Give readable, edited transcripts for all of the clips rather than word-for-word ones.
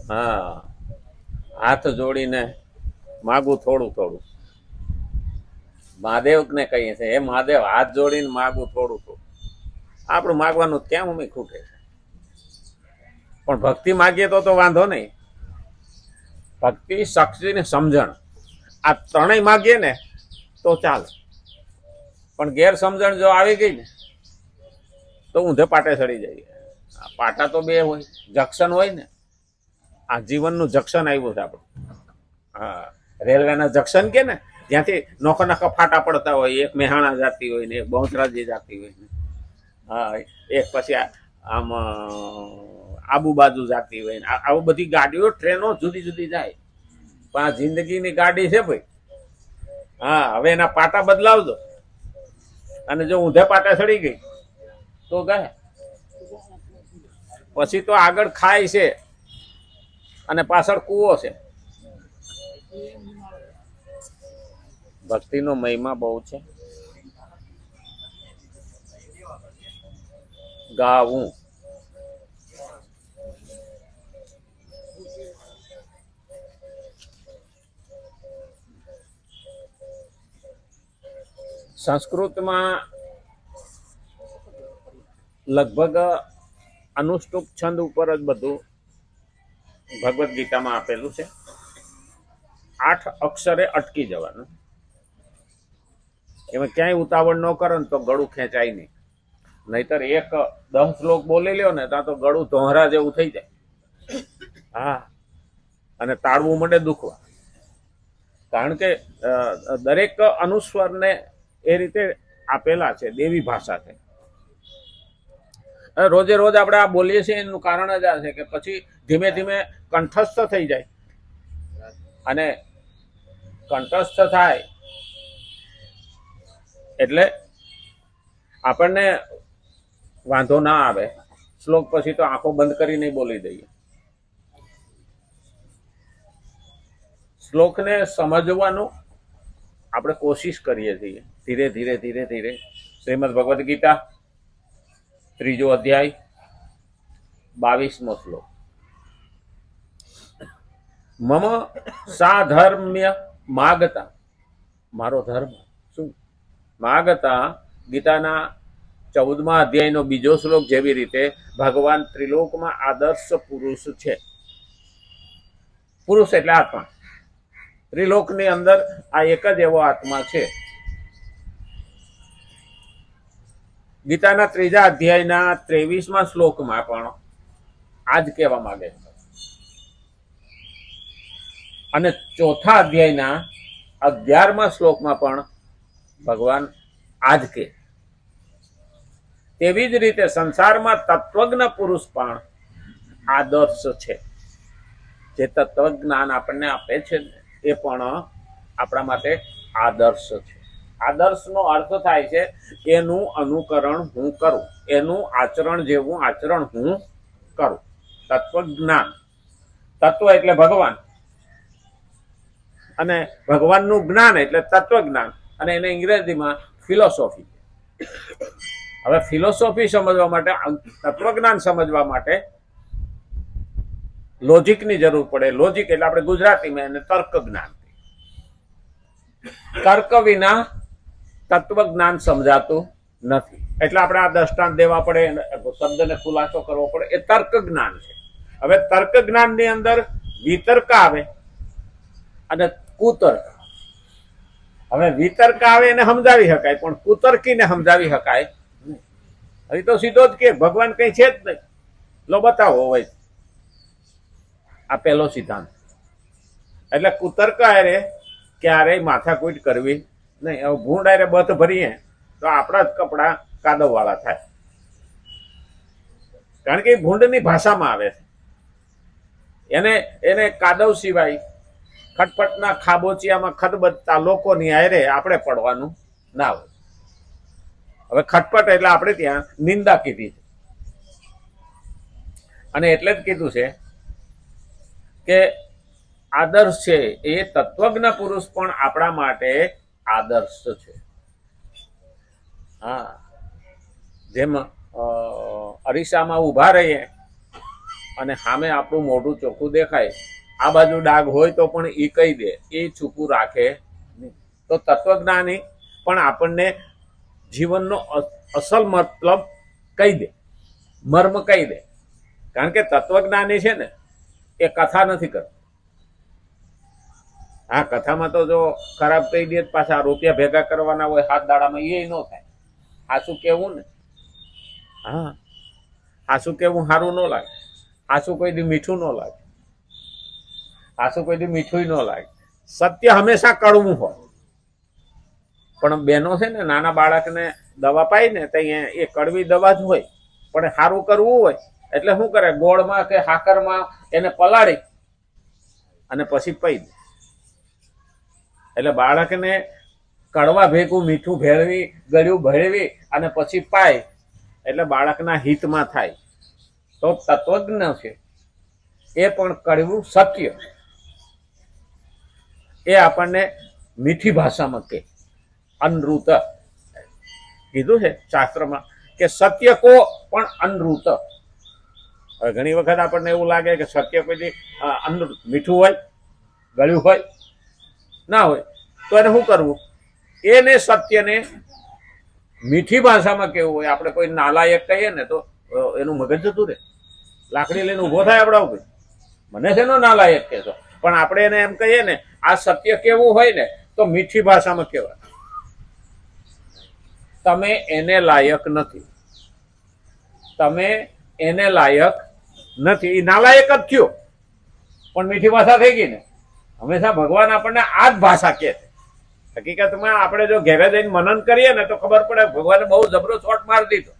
હા, હાથ જોડીને માગું થોડું થોડું. મહાદેવને કહીએ છીએ, હે મહાદેવ, હાથ જોડીને માગું થોડું થોડું. આપણું માગવાનું કેમ અમે ખૂટે છે? પણ ભક્તિ માગીએ તો વાંધો નહીં. ભક્તિ, શક્તિ ને સમજણ, આ ત્રણેય માગીએ ને તો ચાલે. પણ ગેરસમજણ જો આવી ગઈ ને તો ઊંધે પાટે ચડી જાય. પાટા તો બે હોય, જંક્શન હોય ને. આ જીવનનું જંક્શન આવ્યું છે આપણું. હા, રેલવેના જંક્શન કે ને, જ્યાંથી નોખા નોખા ફાટા પડતા હોય. એક મેહાણા જાતી હોય ને એક બહુચરાજી જાતી હોય ને. હા, એક પછી આમ આબુ બાજુ જાતી હોય ને. આવું બધી ગાડીઓ, ટ્રેનો જુદી જુદી જાય. પણ આ જિંદગીની ગાડી છે ભાઈ. હા, હવે એના પાટા બદલાવજો. અને જો ઊંધે પાટા ચડી ગઈ તો ગયા. પછી તો આગળ ખાય છે અને પાછળ કૂવો છે. ભક્તિનો મહિમા બહુ છે. ગાવું, સંસ્કૃતમાં લગભગ અનુષ્ટુપ છંદ ઉપર જ બધું ભગવદ્ ગીતામાં આપેલું છે. 8 અક્ષરે અટકી જવાનું. એમાં ક્યાંય ઉતાવળ ન કરો ને તો ગળું ખેંચાય નહીં. નહીતર 10 શ્લોક બોલી લ્યો ને ત્યાં તો ગળું ધોહરા જેવું થઈ જાય. હા, અને તાળવું માંડે દુખવા. કારણ કે દરેક અનુસ્વરને એ રીતે આપેલા છે. દેવી ભાષા છે. રોજે રોજ આપણે આ બોલીએ છીએ એનું કારણ જ આ છે કે પછી ધીમે ધીમે કંઠસ્થ થઈ જાય. અને કંઠસ્થ થાય એટલે આપણને વાંધો ના આવે. શ્લોક પછી તો આંખો બંધ કરીને બોલી દઈએ. શ્લોકને સમજવાનું આપણે કોશિશ કરીએ છીએ. ધીરે ધીરે ધીરે ધીરે. શ્રીમદ ભગવદ્ ગીતા 3જો અધ્યાય 22મો શ્લોક. મમ સાધર્મ્ય માગતા, મારો ધર્મ શું માગતા. ગીતાના 14મા અધ્યાયનો 2જો શ્લોક જેવી રીતે ભગવાન ત્રિલોકમાં આદર્શ પુરુષ છે. પુરુષ એટલે આત્મા. ત્રિલોકની અંદર આ એક જ એવો આત્મા છે. ગીતાના 3જા અધ્યાયના 23મા શ્લોકમાં પણ આ જ કહેવા માંગે છે. અને 4થા અધ્યાયના 11મા શ્લોકમાં પણ ભગવાન આ જ કે. તેવી જ રીતે સંસારમાં તત્વજ્ઞ પુરુષ પણ આદર્શ છે. જે તત્વજ્ઞાન આપણને આપે છે ને એ પણ આપણા માટે આદર્શ છે. આદર્શનો અર્થ થાય છે એનું અનુકરણ હું કરું, એનું આચરણ જેવું આચરણ હું કરું. તત્વજ્ઞાન, તત્વ એટલે ભગવાન, અને ભગવાનનું જ્ઞાન એટલે તત્વજ્ઞાન. અને એને અંગ્રેજીમાં ફિલોસોફી. હવે ફિલોસોફી સમજવા માટે, તત્વજ્ઞાન સમજવા માટે લોજિકની જરૂર પડે. લોજિક એટલે આપણે ગુજરાતીમાં એને તર્ક જ્ઞાન. તર્ક વિના તત્વજ્ઞાન સમજાતું નથી. એટલે આપણે આ દ્રષ્ટાંત દેવા પડે, શબ્દને ખુલાસો કરવો પડે. એ તર્ક જ્ઞાન છે. હવે તર્ક જ્ઞાનની અંદર વિતર્ક આવે અને કુતર્ક. હવે વિતર્ક આવે એને સમજાવી શકાય, પણ કુતર્કીને સમજાવી શકાય નહીં. હવે તો સીધો જ કે ભગવાન કઈ છે જ નહીં. લો બતાવો હોય. આ પહેલો સિદ્ધાંત. એટલે કુતર્ક હારે ક્યારેય માથાકૂટ કરવી નહીં. હવે ભૂંડ હારે બથ ભરીએ તો આપણા જ કપડા કાદવ વાળા થાય. કારણ કે એ ભૂંડની ભાષામાં આવે છે. એને કાદવ સિવાય ખટપટના ખાબોચિયામાં ખદબદતા લોકોની હારે આપણે પડવાનું ના હોય. હવે ખટપટ એટલે આપણે ત્યાં નિંદા કીધી છે. અને એટલે જ કીધું છે કે આદર્શ છે એ તત્વજ્ઞ પુરુષ પણ આપણા માટે આદર્શ છે. હા, જેમ અરીસામાં ઊભા રહીએ અને સામે આપણું મોઢું ચોખ્ખું દેખાય, આ બાજુ ડાઘ હોય તો પણ એ કહી દે, એ છૂપું રાખે નહીં. તો તત્વજ્ઞાની પણ આપણને જીવનનો અસલ મતલબ કહી દે, મર્મ કહી દે. કારણ કે તત્વજ્ઞાની છે ને એ કથા નથી કરતો. હા, કથામાં તો જો ખરાબ કહી દે પાછા રૂપિયા ભેગા કરવાના હોય 7 દાડામાં, એ ન થાય. હાસું કેવું ને, હા, હાસું કેવું સારું ન લાગે. હાસું કોઈ દી મીઠું ન લાગે, હાસું કોઈ દી મીઠું ન લાગે. સત્ય હંમેશા કડવું હોય. પણ બહેનો છે ને, નાના બાળકને દવા પાય ને તો એ કડવી દવા જ હોય. પણ સારું કરવું હોય એટલે શું કરે, ગોળમાં કે સાકરમાં એને પલાળી અને પછી પી દે. એટલે બાળકને કડવા ભેગું મીઠું ભેળવી, ગળ્યું ભેળવી અને પછી પાય એટલે બાળકના હિતમાં થાય. તો તત્વજ્ઞ છે એ પણ કડવું સત્ય એ આપણને મીઠી ભાષામાં કહે. અનૃત કીધું છે શાસ્ત્રમાં કે સત્ય કો પણ અનૃત. હવે ઘણી વખત આપણને એવું લાગે કે સત્ય કોઈ અનૃત મીઠું હોય, ગળ્યું હોય, ના હોય, તો એને શું કરવું? એને સત્યને મીઠી ભાષામાં કેવું હોય. આપણે કોઈ નાલાયક કહીએ ને તો એનું મગજ જતું રહે, લાકડી લઈને ઉભો થાય આપણા ઉપર, મને છે નો નાલાયક કહેશો. પણ આપણે એને એમ કહીએ ને આ સત્ય કેવું હોય ને તો મીઠી ભાષામાં કહેવાય, તમે એને લાયક નથી, તમે એને લાયક નથી. એ નાલાયક જ થયો પણ મીઠી ભાષા થઈ ગઈ ને. હંમેશા ભગવાન આપણને આ જ ભાષા કહે છે. હકીકતમાં આપણે જો ઘેરે જઈને મનન કરીએ ને તો ખબર પડે ભગવાને બહુ જબરો શોટ મારી દીધો.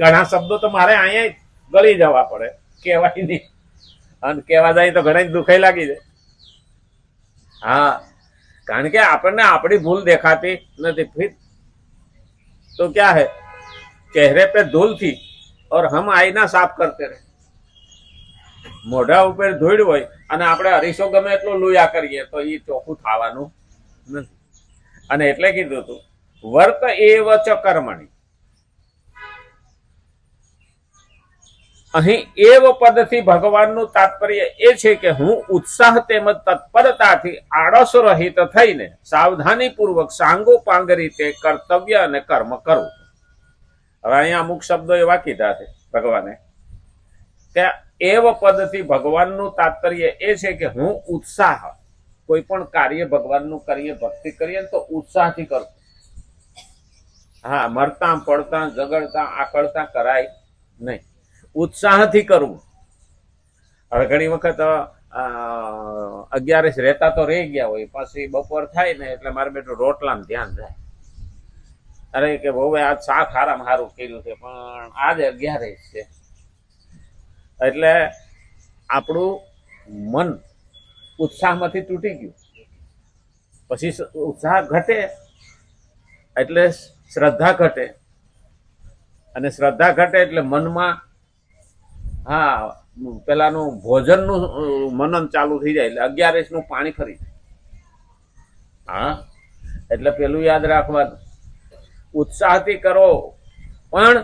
ઘણા શબ્દો તો મારે અહીંયા ગળી જવા પડે, કહેવાય નહીં, અને કહેવા જાય તો ઘણા દુખાઈ લાગી જાય. હા, કારણ કે આપણને આપણી ભૂલ દેખાતી નથી. फिर तो क्या है, चेहरे पे धूल थी और हम आईना साफ करते रहे. મોઢા ઉપર ધૂળ હોય અને આપણે અરીસો ગમે એટલો લુયા કરીએ તો એ ચોખ્ખું થવાનું નથી. અને એટલે કીધું હતું વર્ત એવ ચ કર્મણી. અહીં એવ પદથી ભગવાનનું તાત્પર્ય એ છે કે હું ઉત્સાહ તેમજ તત્પરતાથી આળસ રહિત થઈને સાવધાની પૂર્વક સાંગોપાંગ રીતે કર્તવ્ય અને કર્મ કરું. હવે અહીંયા અમુક શબ્દો એવા કીધા છે ભગવાને કે એવ પદથી ભગવાનનું તાત્પર્ય એ છે કે હું ઉત્સાહ, કોઈ પણ કાર્ય ભગવાનનું કરીએ, ભક્તિ કરીએ તો ઉત્સાહથી કરું. હા, મરતા પડતા ઝઘડતા આકળતા કરાય નહીં, ઉત્સાહથી કરવું. હવે ઘણી વખત 11 રહેતા તો રહી ગયા હોય, પછી બપોર થાય ને એટલે મારે બેટું રોટલામાં ધ્યાન જાય. અરે કે બહુ આજ શાક હારામાં સારું કર્યું છે, પણ આજે 11 છે. એટલે આપણું મન ઉત્સાહમાંથી તૂટી ગયું. પછી ઉત્સાહ ઘટે એટલે શ્રદ્ધા ઘટે, અને શ્રદ્ધા ઘટે એટલે મનમાં હા પેલાનું ભોજનનું મનન ચાલુ થઈ જાય એટલે 11 પાણી ફરી જાય. હા, એટલે પેલું યાદ રાખવાનું, ઉત્સાહથી કરો પણ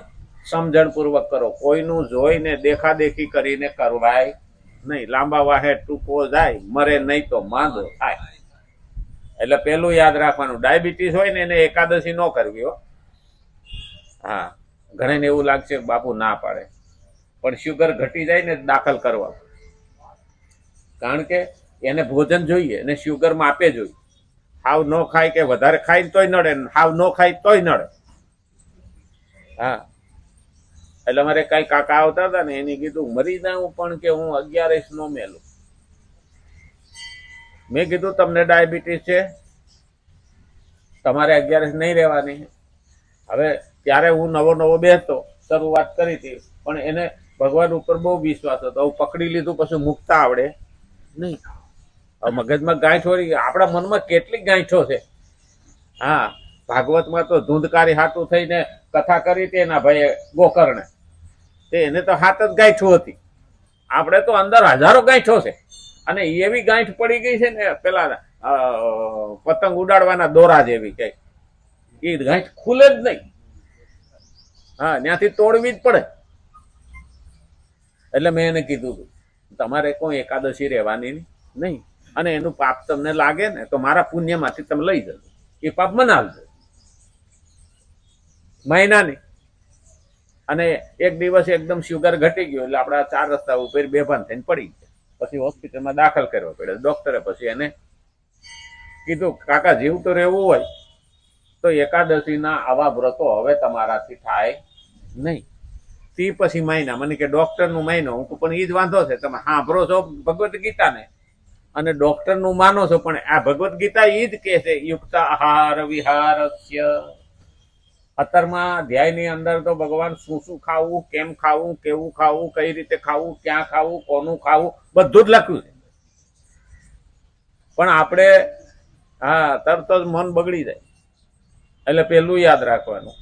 સમજણપૂર્વક કરો. કોઈનું જોઈને દેખાદેખી કરીને કરવાય નહીં. લાંબા વાહે ટૂંકો જાય, મરે નહીં તો માંદો થાય. એટલે પેલું યાદ રાખવાનું, ડાયાબિટીસ હોય ને એને એકાદશી ન કરવી હો. હા, ઘણાને એવું લાગશે બાપુ ના પાડે, પણ શુગર ઘટી જાય ને દાખલ કરવા. કારણ કે એને ભોજન જોઈએ અને શુગર માપે જોઈએ. હાવ ન ખાય કે વધારે ખાય તોય નડે, હાવ ન ખાય તોય નડે. હા, એટલે મારે કઈ કાકા આવતા હતા ને એને કીધું મરી જાઉં પણ કે હું 11 નો મેલું. મેં કીધું તમને ડાયાબિટીસ છે, તમારે 11 નહીં રહેવાની. હવે ત્યારે હું નવો બેસતો, શરૂઆત કરી હતી, પણ એને ભગવાન ઉપર બહુ વિશ્વાસ હતો. હું પકડી લીધું પછી મુકતા આવડે નહીં. હવે મગજમાં ગાંઠ વળી ગઈ. આપણા મનમાં કેટલીક ગાંઠો છે. હા, ભાગવતમાં તો ધૂંધકારી હાટું થઈને કથા કરી હતી એના ભાઈ ગોકર્ણે, એને તો હાથ જ ગાંઠું હતી. આપણે તો અંદર હજારો ગાંઠો છે, અને એવી ગાંઠ પડી ગઈ છે ને પેલા પતંગ ઉડાડવાના દોરા જેવી કઈ, એ ગાંઠ ખુલે જ નહીં. હા, ત્યાંથી તોડવી જ પડે. એટલે મેં એને કીધું હતું તમારે કોઈ એકાદશી રહેવાની નહીં, અને એનું પાપ તમને લાગે ને તો મારા પુણ્યમાંથી તમે લઈ જજો, એ પાપ મનાવજો મહિનાની. અને એક દિવસ એકદમ શુગર ઘટી ગયો એટલે આપણા 4 રસ્તા ઉપર બેભાન થઈને પડી ગયા. પછી હોસ્પિટલમાં દાખલ કરવો પડ્યો. ડોક્ટરે પછી એને કીધું કાકા જીવતું રહેવું હોય તો એકાદશીના આવા વ્રતો હવે તમારાથી થાય નહીં. તે પછી મહિના મને કે ડોક્ટરનું મહિનો. હું તો પણ એ જ વાંધો છે, તમે સાંભળો છો ભગવદ્ ગીતાને અને ડોક્ટરનું માનો છો, પણ આ ભગવદ્ ગીતા એ જ કહે છે યુક્ત આહાર વિહારસ્ય. 17મા અધ્યાયની અંદર તો ભગવાન શું શું ખાવું, કેમ ખાવું, કેવું ખાવું, કઈ રીતે ખાવું, ક્યાં ખાવું, કોનું ખાવું, બધું જ લખ્યું છે. પણ આપણે તરત જ મન બગડી જાય. એટલે પેલું યાદ રાખવાનું